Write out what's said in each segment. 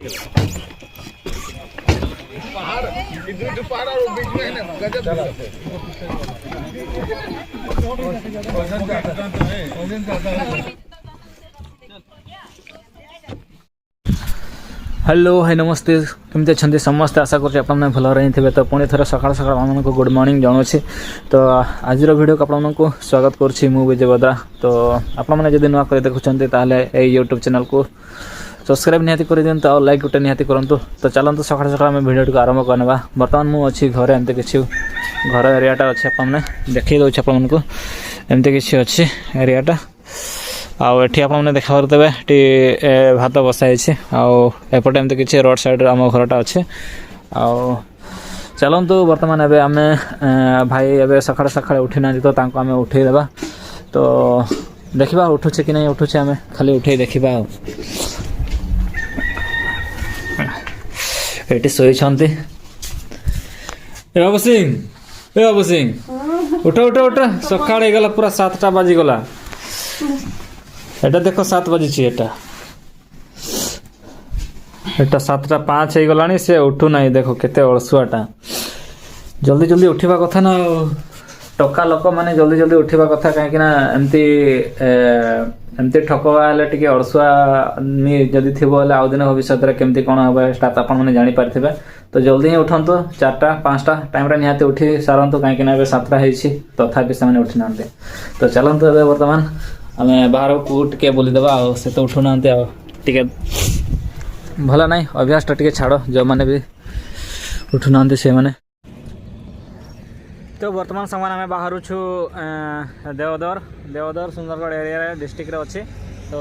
Hello hi नमस्ते केमती अच्छा समस्ते आशा कर भल रही थे। तो पुणी थे सकाल सकाल आप गुड मॉर्निंग जनाऊँ। तो आज वीडियो को आपको स्वागत करुँची मु विजय बद्रा। तो आपने जब नुआ कर देखुं ताले यूट्यूब चैनल को सब्सक्राइब निहाती कर दिंतु और लाइक गोटे निहाती करूँ। तो चलते सकाल सकाल आम वीडियो को आरंभ करवा। बर्तमान मुझे घरे एमती किसी घर एरियाटा अच्छे आपने देखी दूसरे आपको एमती किसी अच्छे एरियाटा आठी आपने देखा पारे टी भात बसाई आउटे एमती किसी रोड साइड आम घरटा अच्छे चलतु बर्तमान एवं आम भाई एवं सका सका उठी ना तो आम उठेदेवा। तो देखा उठुचे कि नहीं उठुचे आम खाली उठे देखा ये शोती बाबू सिंह उठ उठ उठ सका पूरा 7टा बाजिगला एटा देखो 7 बजी एटा 7:05 हो गलानी से उठू ना देखो केते अलसुआटा जल्दी जल्दी उठा कथा ना टका लोक माने जल्दी जल्दी उठा कथा कहीं एमती एमती ठकवा टे अलसुआ जदि थी आउ दिन भविष्य केमती कौन हम स्टार्ट आपने जानीपारे। तो जल्दी ही उठंतु 4टा 5टा टाइम निहाती उठी सारंतु कहीं 7टा तथापि से उठी ना। तो चलतु ए बर्तमान आम बाहर को टे बुलीदेवा से तो उठुना टे भला ना अभ्यासटा टे छाड़ जो मैंने भी उठुना से मैंने। तो वर्तमान समय आम बाहर छू देवदर सुंदरगढ़ एरिया डिस्ट्रिक्ट अच्छे। तो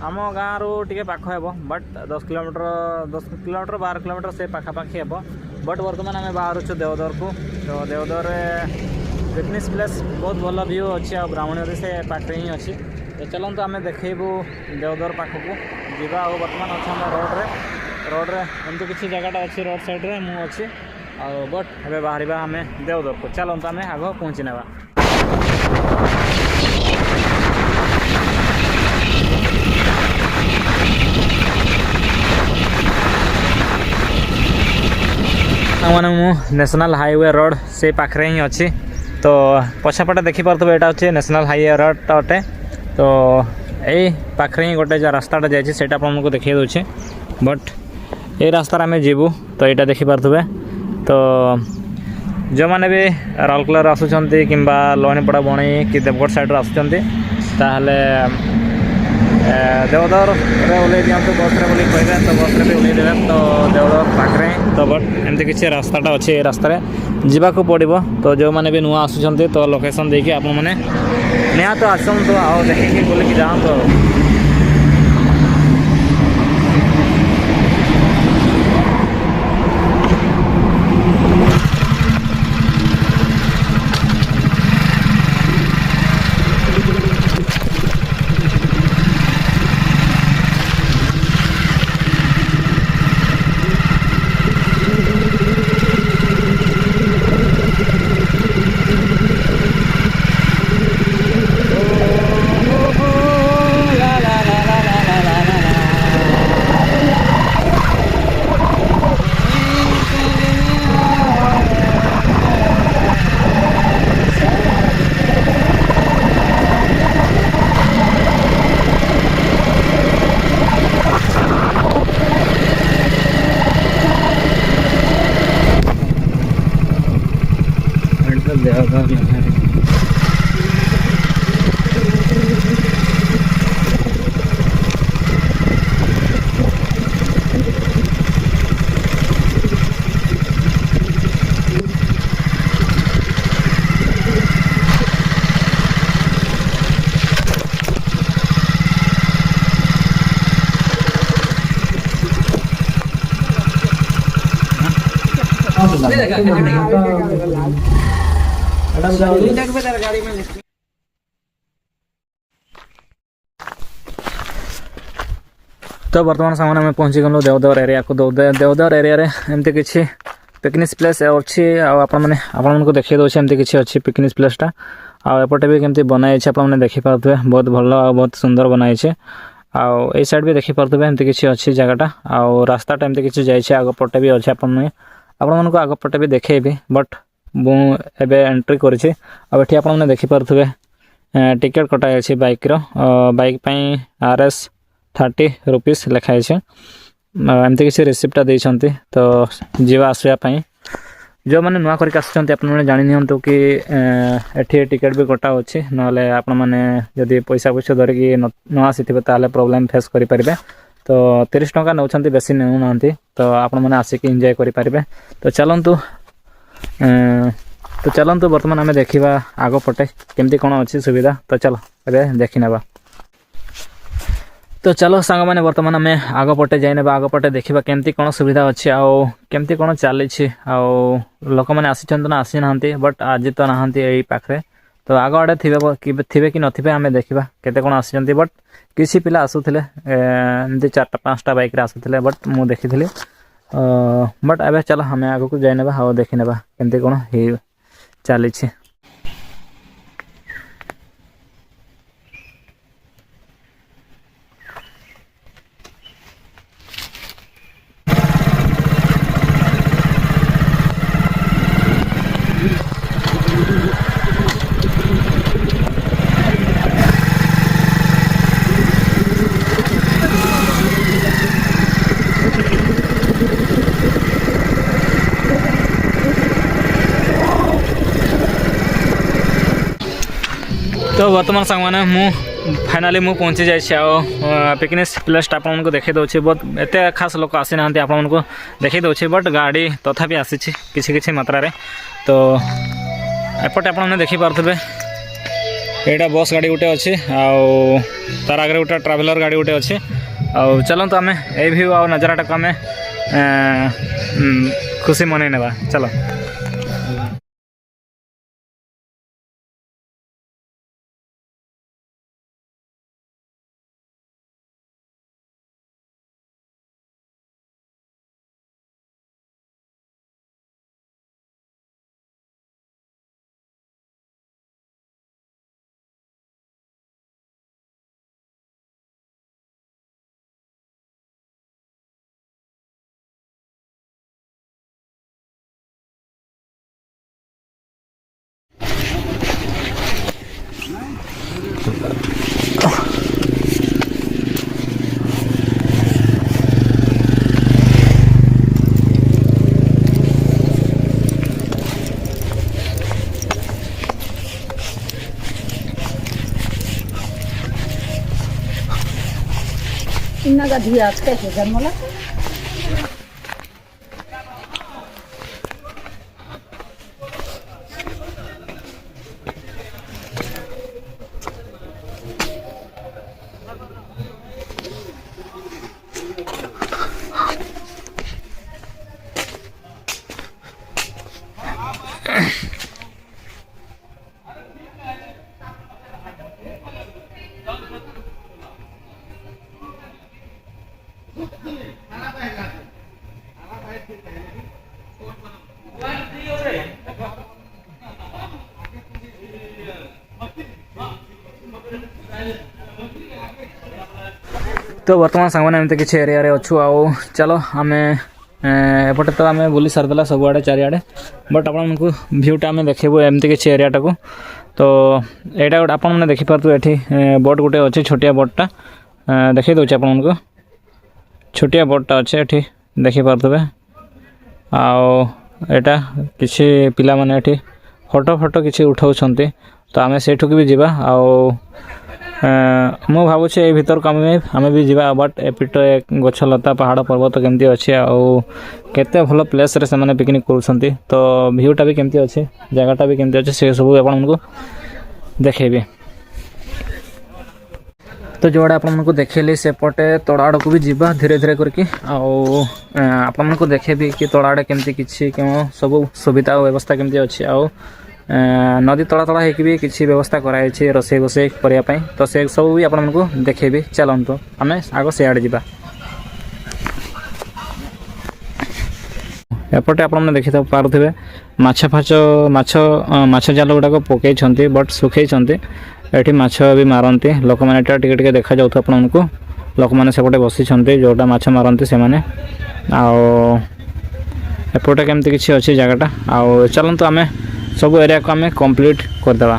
आम गाँव रू टे पाख हे बट 10 किलोमीटर 12 किलोमीटर से पाखापाखि हे बट वर्तमान आम बाहर छू देवदर को। तो देवदर फिटनेस प्लेस बहुत भल व्यू अच्छी आ ब्राह्मणी से पाखे ही अच्छी। तो चलते आम देखू देवदर पाखक जावा। और बर्तमान अच्छे आम रोड्रे एमती किसी जगह अच्छी रोड साइड्रे मु अच्छी बट ए बाहर आम देवदर को चलते आम आग पहुँची ना। मैंने मु नेशनल हाईवे रोड से पाखे ही अच्छी। तो पछापटे देखिपे यहाँ हूँ नेशनल हाईवे रोड अटे। तो यही पाखे ही गोटे जो रास्ताटा जाइए आपको देखिए दूचे बट ये रास्तार आम जीवु। तो यहाँ देखिपे तो जो मैंने भी राउरकेला आसुँच कि लोहानीपड़ा बणी कि देवगढ़ साइड आसुँच ताहले देवदर ओल्लै दिखाँ बस रे बोली कहे। तो बस रे भी ओल्लै देवे। तो देवदर पाखे तो बट एमती किसी रास्ताटा अच्छे रास्तार जावाक पड़ो। तो जो मैंने भी नुआ आसुँच तो लोकेशन देखिए आप निहत तो आसतु आ देखिए बोलिकी जातु। तो बर्तमान सामान आम पहुँची गलु देवदर एरिया को। देवदर एरिया रे एमती किसी पिकनिक प्लेस अच्छी आपको देखिए दूसरे एमती किसी अच्छी पिकनिक प्लेसटा आउटे भी केमती बनाई आपने देखिपे बहुत भल बहुत सुंदर बनाई आउ ए साइड भी देखि पारथबे एमती किछि अछि जगहटा आउ रास्ताटा एमती किछि जाइछे आगो पटे भी अछि आपण मानको आगो पटे भी देखेबी बट मु एबे एंट्री करिछि आ एठी आपण माने देखि पारथबे टिकट कटाइ अछि बाइक रो बाइक पई RS 30 रुपीस लिखाइ छै एमती किछि रिसिप्टटा दैछन्ती तो जीवा आसिया पई जो मैंने नुआ करके आसुँच आपने जानी नियंतु कि एठी टिकेट भी कटा अच्छी ना आपण मैंने जदि पैसा पैसा धरिकी न आसी ताले प्रॉब्लम फेस करें तो 30 टंका नौ बेसी नौना तो आपण मैंने आसिक एंजॉय करें तो चलतु बर्तमान आम देखा आग पटे केमती कौन अच्छी सुविधा तो चलो ए देखी नेबा तो चलो सांग मैंने बर्तमान आम आग पटे जाइने आग पटे देखा केमती कौन सुविधा अच्छी आउ केमती कौन चली आउ लोक मैंने आसी ना आसी ना बट आज तो नहांती यही पाखे तो आग आड़े थे कि नथिबे आम देखा केते कौन आसी बट किसी पिला आसुले एमती 4-5टा बाइक आसुले बट मु देखी बट एबे चलो आम आग को जाइने आउ देखी नेबा केमती कौन हो चली तो बर्तमान सांग मैंने फाइनाली मु पहुँची जाए पिकनिक प्लेस आपको देखे दूसरी बहुत एत खास लोक आसी ना आपको देखे दूसरी बट गाड़ी तथापि आसी किसी मात्रा रे तो एपटे आपने देखिपे यहाँ बस गाड़ी गोटे अच्छी आउ तार आगे गोटे ट्राभेलर गाड़ी गोटे अच्छी आउ चलते आम ए व्यू आ नजाराटा को आम खुशी मनई नेबा चलो इन्ना धिया कैसे जन्मला तो बर्तमान सांगने एमती किसी एरिया रे अच्छु आओ चलो आम एपटे तो आम बुली सारीदेला सबुआड़े चारिआडे बट आपको भ्यूटा आम देखू एमती किसी एरियाटा को तो यहाँ गोटे आपने देखिपे ये बोट गोटे अच्छे छोटिया बोटटा देखी दूचे आपको छोटिया बोटटा अच्छे ये देखिपे आटा किसी पिला माने ये फोटो फोटो किसी उठाऊँ तो आम से भी जावा मु भावुँ ये भर को आम भी जावा बट एपिट गछलता पहाड़ पर्वत केमती अच्छे आते भल प्लेस रे से पिकनिक करुँच तो भ्यूटा भी केमती अच्छे जगहटा भी केमती अच्छे से सब आपको देखेबी तो जोड़ा आपको देखेली सेपटे तड़ा आड़ को भी जीवा धीरे धीरे करके आपको देखेबी कि तड़ा आड़े केमती किसी क्यों सब सुविधा व्यवस्था केमती अच्छी आउ नदी तला तला होगी भी किसी व्यवस्था कराई रोसे गोसे करने तो से सब भी आपको देखेबी चलतु आम आग सियाड़े जा एपटे आपने देखी पारे माछ माछ जाल गुड़ाक पकई बट सुखई ये माछ भी मारती लोक मैंने टिके देखा जाऊँ आपको लोक मैंने सेपटे बसी जोटा माछ मारती से मैंने एपटे केमती किसी अच्छी जगहटा आउ चलतु आम सब एरिया को आम कंप्लीट करदे।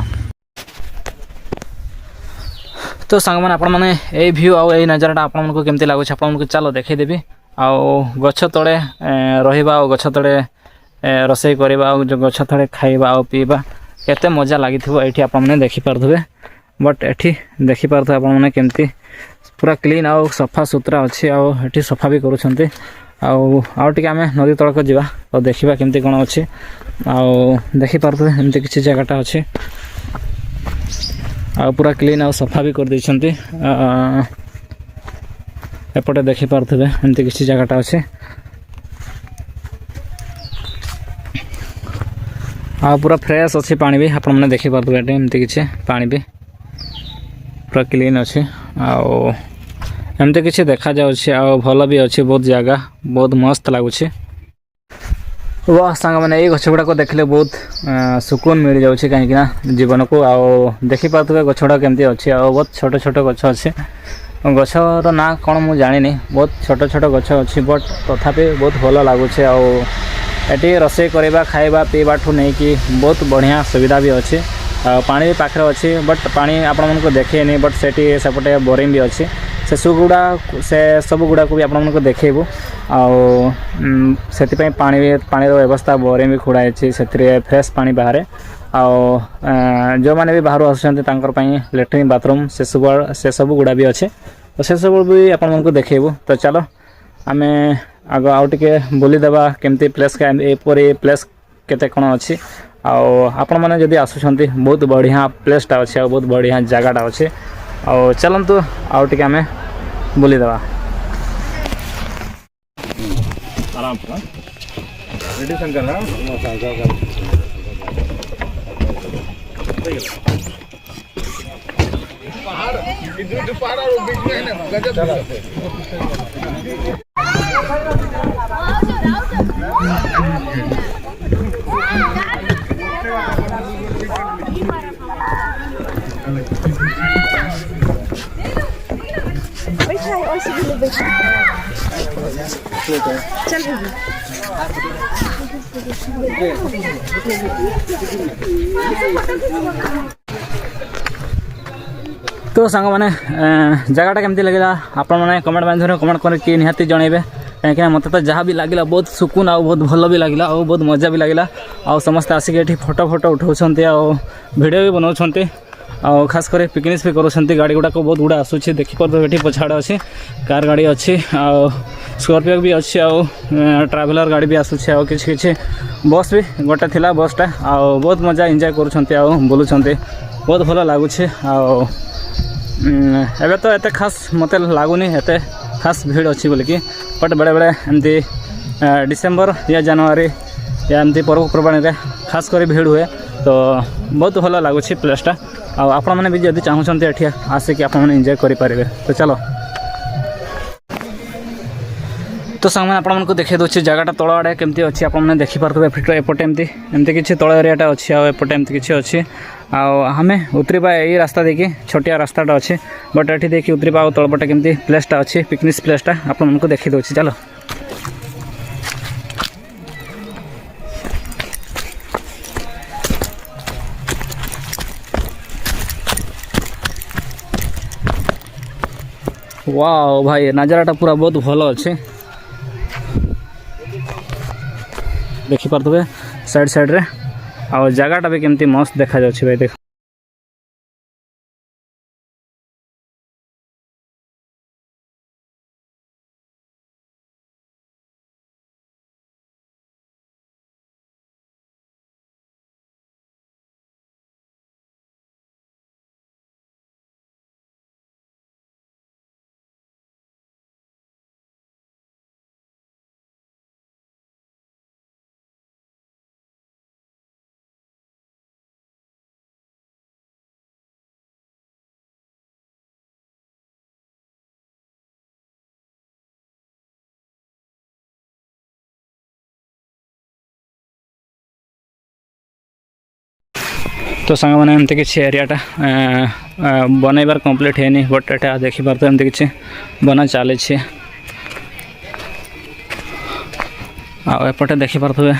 तो सांग मैंने आपण मैंने ये व्यू आउ नजारा आपण को केमती लगुच आपको चलो देखीदेवी आउ गछ तले रहा गछ तले रोषे करवा जो गछ तले खाइबा आउ पीवा केते मजा लगी ये आपने देखिपे बट एठी देखिपे आपने केमती पूरा क्लीन आउ सफा सुतरा अच्छी आउ सफा भी करुँच आउ टे आम नदी तलक जावा और देखा केमती कौन अच्छी आउ देखिपे एमती किसी जगहटा अच्छी आ पूरा क्लीन आउ सफा भी कर देइछन्ती एपटे देखिपे एमती किसी जगहटा अच्छे आ पूरा फ्रेश अच्छी पानी भी आप देखिपे एमती किसी पानी भी पूरा क्लीन अच्छे आमती किसी देखा जाउछि आ भल भी अच्छी बहुत जगह बहुत मस्त लगुच वाह सांग मैंने ये गछ गुड़ाक देखले बहुत सुकून मिल जाऊँगी कहीं जीवन को आओ देखिपे गछ गुड़ा केमती अच्छी आ बहुत छोट छोट गछ अच्छे गछर ना कौन मुझे जानी बहुत छोट छोट गछ अच्छी बट तथापि बहुत भल लगुच आटी रोषे करवा खाइबा पीवा ठू नहीं कि बहुत बढ़िया सुविधा भी अच्छी पानी भी पाखे अच्छी बट पानी आपण को देखेनी बट सेपटे बोरिंग भी अच्छी से सब गुड़ा को भी आपको देखू आती पानी व्यवस्था बोरिंग भी खुड़ाई से फ्रेश पानी बाहर आउ जो मैंने भी बाहर आसुँच लैट्रिन बाथरूम से सब गुड़ा भी अच्छे तो से सब भी आपको देखू तो चलो आम आग आउ टे बुलीदेवा केमती प्लेस एपरी प्लेस केते कौन अच्छी आपण मैंने जदि आसुँच बहुत बढ़िया प्लेसटा अच्छे बहुत बढ़िया जगहटा अच्छे चलतु आउ टे आम बुलीदेवा आराम से रेडी शंकर ना पहाड़ इधर पहाड़ और बीच में है ना गजब तो सांग मैंने जगहटा केमती लगे आपण मैंने कमेंट माध्यम कमेंट करके निहाती जनइबे कहीं मत तो जहाँ भी लगे बहुत सुकून आ बहुत भल भी लगे और बहुत मजा भी लगे आ समस्त आसिक ये फोटो फोटो उठाऊँच वीडियो भी बनाऊँच आ खास कर पिकनिक भी करुँच गाड़ी गुड़ाक बहुत गुड़ा आसूँ देखिपे ये पछाड़े अच्छी कार गाड़ी अच्छी स्कॉर्पियो भी अच्छी ट्रावेलर गाड़ी भी आसूँ आ कि बस भी गोटे थिला बसटा आ बहुत मजा एंजॉय करुँच बुलूँ बहुत भल लगुच एबे तो एते खास मत लगुनि एते खास भीड़ अच्छी बोलिकी बट बेले बेले एमती डिसेम्बर या जनवरी या एमती पर्वपर्वाणी खास कर भीड़ हुए तो बहुत भल लगुच प्लेसटा आपण मैंने भी जब चाहूँगी ये आसिक आप एंजॉय करेंगे तो चलो तो सांग मैंने आपको देखा दूसरी जगहटा तल आड़े केमती अच्छी आपने देखिपे एपटे एमती किसी तल एरियाटा अच्छी आएपटे एमती किसी अच्छी आम उतरवा यही रास्ता देखिए छोटिया रास्ताटा अच्छे बट ये देखिए उतरवा और तलपटे केमती प्लेसटा अच्छी पिकनिक प्लेसटा आपको देखी दूसरी चलो वाओ भाई नजाराटा पूरा बहुत भल अच्छे देखिपे साइड साइड रे आ जगहटा भी केमती मस्त देखा जाच्छी भाई देख तो सांग मैंने एमती किसी एरियाटा बनइबार कंप्लीट है नहीं बट एटा देखिपार तो एमती किसी बना चली आपटे देखिपे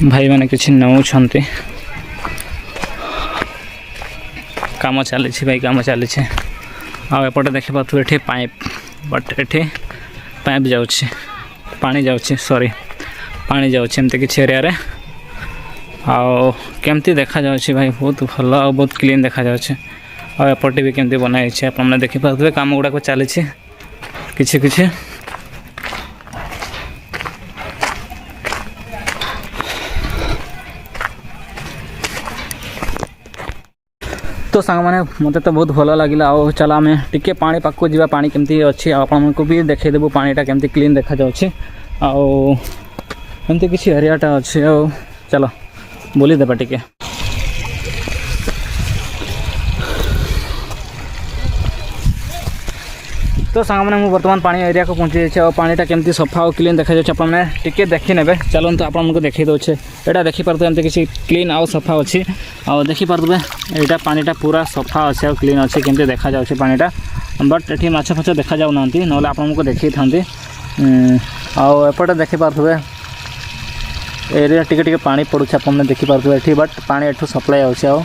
भाई मैंने किसी नौ काम चली भाई काम चली आपटे देखिपे ये पाइप बट ये पाइप जाऊँगी पानी जाऊँगी सॉरी पानी जाऊँगी एमती किसी एरिया आउ केमती देखा जाउछि भाई बहुत भल और बहुत क्लीन देखा जाउछि और एपटे भी केमती बनाई छै आपन देखि पाथबे काम गुडा को चली छै किछि किछि तो सांग माने मते तो बहुत भल लागिला आ चला आमे टिके पानी पाको जीवा पानी केमती अछि आपन को भी देखै देबो पानीटा केमती क्लीन देखा जाउछि आ एमती किछि एरियाटा अछि आ चलो बोली देबा टिके तो सांग मैंने बर्तमान पानी एरिया को पहुँची जाइए और पानीटा केमती सफा और क्लीन देखा जाए आपने टिके देखी ने चलो तो आपको देखी दौचे यहाँ देखिपे एमती किसी क्लीन आउ सफा अच्छी और देखिपे यहाँ पानीटा पूरा सफा अच्छे और क्लीन अच्छे केमती देखा जाए पानीटा बट ये माछ फाछ देखा जाऊँ ना ना आपको देखी था आउटे देखिपे एरिया टिके टिके पानी पड़ूँ आपने देखिपे ये बट पानी एठू सप्लाई अच्छे आ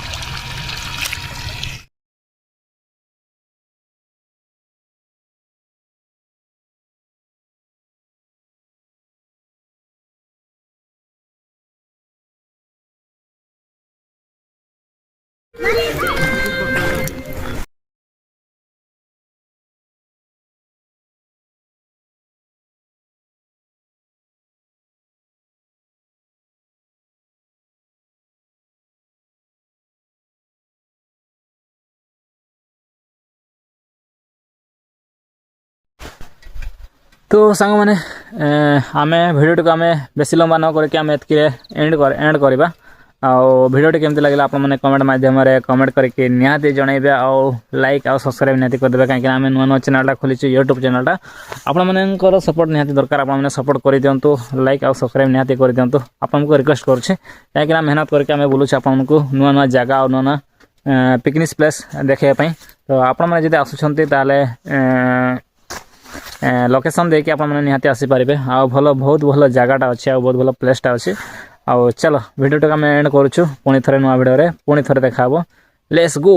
तो सांग मैंने आमे भिडियो को आमे बेसी लंबा न करके आमे एंड करवा आउ भिडियोटी केमती लगे आप कमेंट माध्यम कमेंट करके निहाती जनइबे आउ लाइक आउ सब्सक्राइब निहाती करदे कहीं आम नुआ नुआ चैनलटा खोली यूट्यूब चैनलटा आपंकर सपोर्ट निहाती दरकार आपने सपोर्ट कर दिंतु लाइक आउ सब्सक्राइब निहाती कर दिंतु आपको रिक्वेस्ट करुच्छे कहीं मेहनत करके आम बुलूँ आपको नुआ नुआ जगह और नुआ नुआ पिकनिक प्लेस देखापी तो आपड़ी आसुँच लोकेशन देखिए आप निहाती आसीपारे आ भल बहुत भल जगहटा अच्छे आ बहुत भल प्लेसटा अच्छे आ चलो भिडियोटा आम एंड करुँ पुणी थे नुआ भिडियो पुणी थे देखा लेट्स गो।